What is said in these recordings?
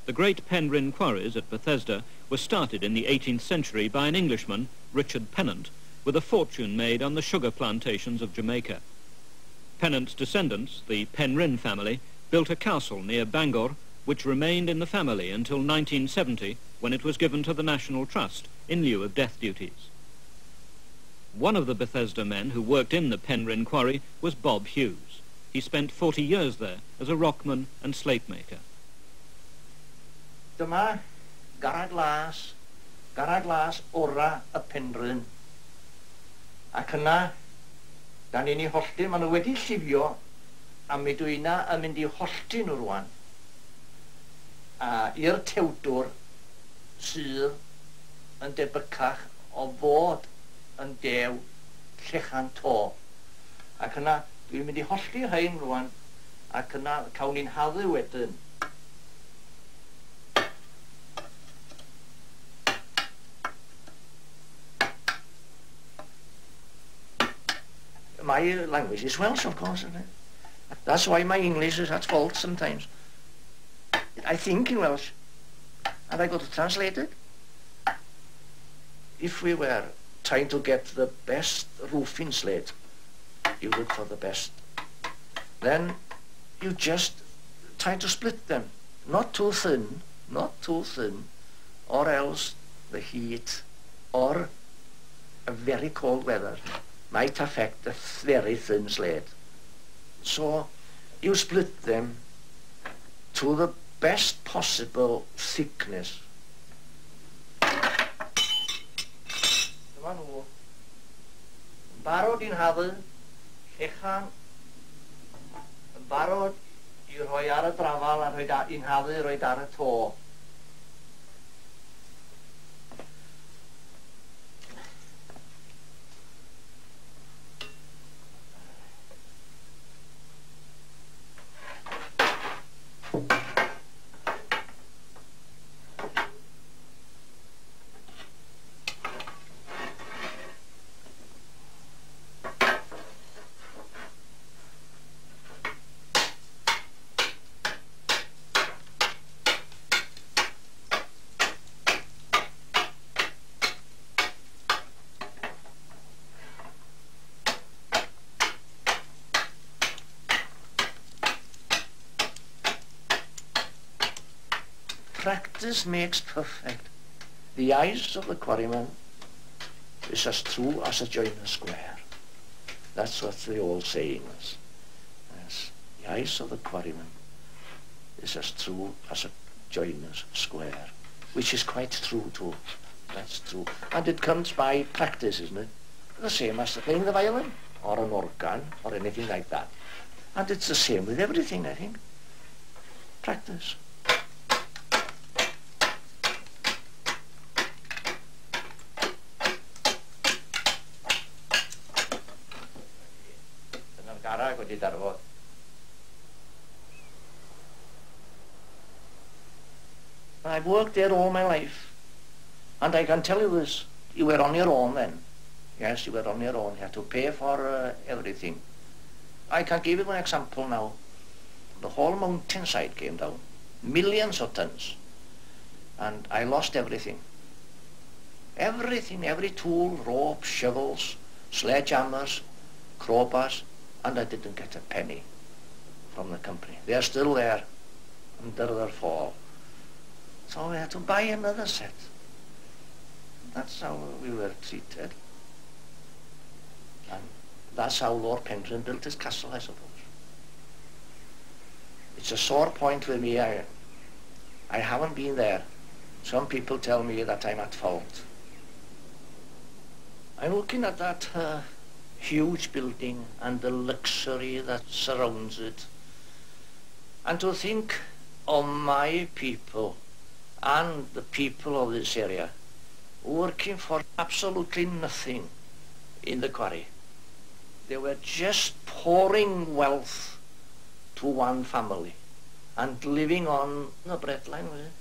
The great Penrhyn quarries at Bethesda were started in the 18th century by an Englishman, Richard Pennant, with a fortune made on the sugar plantations of Jamaica. Pennant's descendants, the Penrhyn family, built a castle near Bangor, which remained in the family until 1970, when it was given to the National Trust in lieu of death duties. One of the Bethesda men who worked in the Penrhyn quarry was Bob Hughes. He spent 40 years there as a rockman and slate maker. Dyma garreg las ora y Penrhyn. Ac yna, da ni'n ei hollti, maen nhw wedi llifio, a mi dwi yna yn mynd i hollti nhw rwan. I'r tewdwr sydd yn debycach o fod yn dew llechan to. Ac yna, dwi'n mynd i hollti hein rwan, ac yna cawn ni'n haddu wedyn. My language is Welsh, of course, isn't it? That's why my English is at fault sometimes. I think in Welsh, and I got to translate it. If we were trying to get the best roofing slate, you look for the best. Then you just try to split them. Not too thin, or else the heat or a very cold weather might affect a very thin slate. So you split them to the best possible thickness. Dyma nhw. Yn barod i'n haddu, llechan, yn barod i rhoi ar y drafal a i'n haddu rhoi ar y to. Practice makes perfect. The eyes of the quarryman is as true as a joiner's square. That's what the old saying is. Yes. The eyes of the quarryman is as true as a joiner's square, which is quite true too. That's true. And it comes by practice, isn't it? The same as playing the violin or an organ or anything like that. And it's the same with everything, I think. Practice. I've worked there all my life, and I can tell you this, you were on your own then. Yes, you were on your own. You had to pay for everything. I can give you an example now. The whole mountainside came down, millions of tons, and I lost everything. Everything, every tool, ropes, shovels, sledgehammers, crowbars, and I didn't get a penny from the company. They're still there under their fall. So we had to buy another set. That's how we were treated. And that's how Lord Pennrhyn built his castle, I suppose. It's a sore point with me. I haven't been there. Some people tell me that I'm at fault. I'm looking at that huge building and the luxury that surrounds it, and to think of my people and the people of this area working for absolutely nothing in the quarry. They were just pouring wealth to one family and living on the breadline, was it?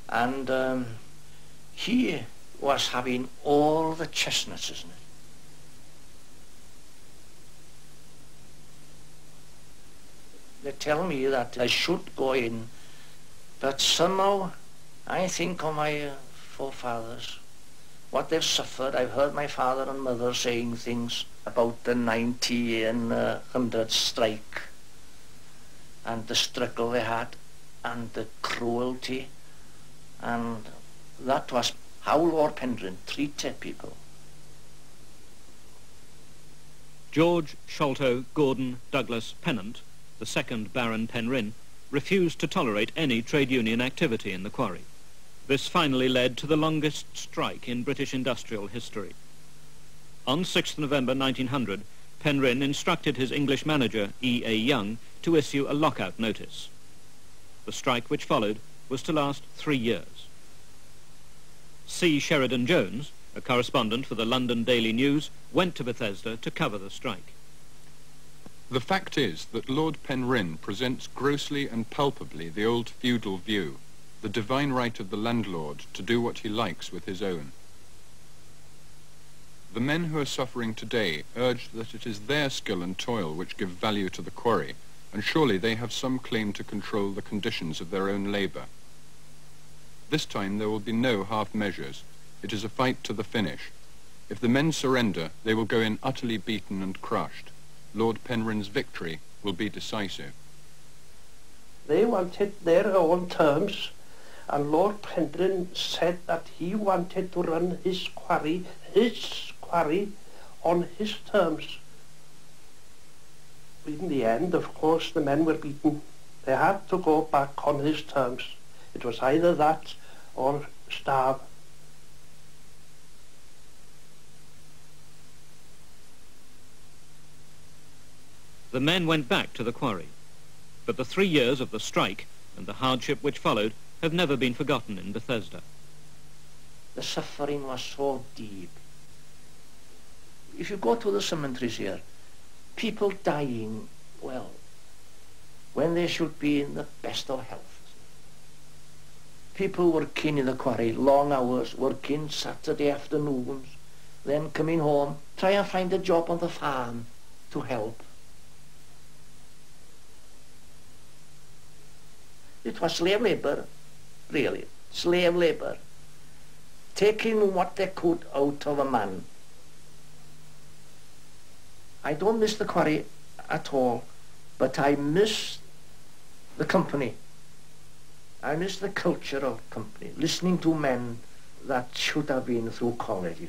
And he was having all the chestnuts, isn't it? They tell me that I should go in But somehow I think of my forefathers, what they've suffered. I've heard my father and mother saying things about the 90 and 100 strike and the struggle they had and the cruelty, and that was how Lord Pennryn treated people. George Sholto Gordon Douglas Pennant, the second Baron Penrhyn, refused to tolerate any trade union activity in the quarry. This finally led to the longest strike in British industrial history. On 6th November 1900, Penrhyn instructed his English manager, E.A. Young, to issue a lockout notice. The strike which followed was to last 3 years. C. Sheridan Jones, a correspondent for the London Daily News, went to Bethesda to cover the strike. The fact is that Lord Penrhyn presents grossly and palpably the old feudal view, the divine right of the landlord to do what he likes with his own. The men who are suffering today urge that it is their skill and toil which give value to the quarry, and surely they have some claim to control the conditions of their own labour. This time there will be no half measures. It is a fight to the finish. If the men surrender, they will go in utterly beaten and crushed. Lord Penrhyn's victory will be decisive. They wanted their own terms, and Lord Penrhyn said that he wanted to run his quarry on his terms. In the end, of course, the men were beaten. They had to go back on his terms. It was either that or starve. The men went back to the quarry, but the 3 years of the strike and the hardship which followed have never been forgotten in Bethesda. The suffering was so deep. If you go to the cemeteries here, people dying, well, when they should be in the best of health. People working in the quarry, long hours, working Saturday afternoons, then coming home, try and find a job on the farm to help. It was slave labour, really, slave labour, taking what they could out of a man. I don't miss the quarry at all, but I miss the company. I miss the culture of company, listening to men that should have been through college.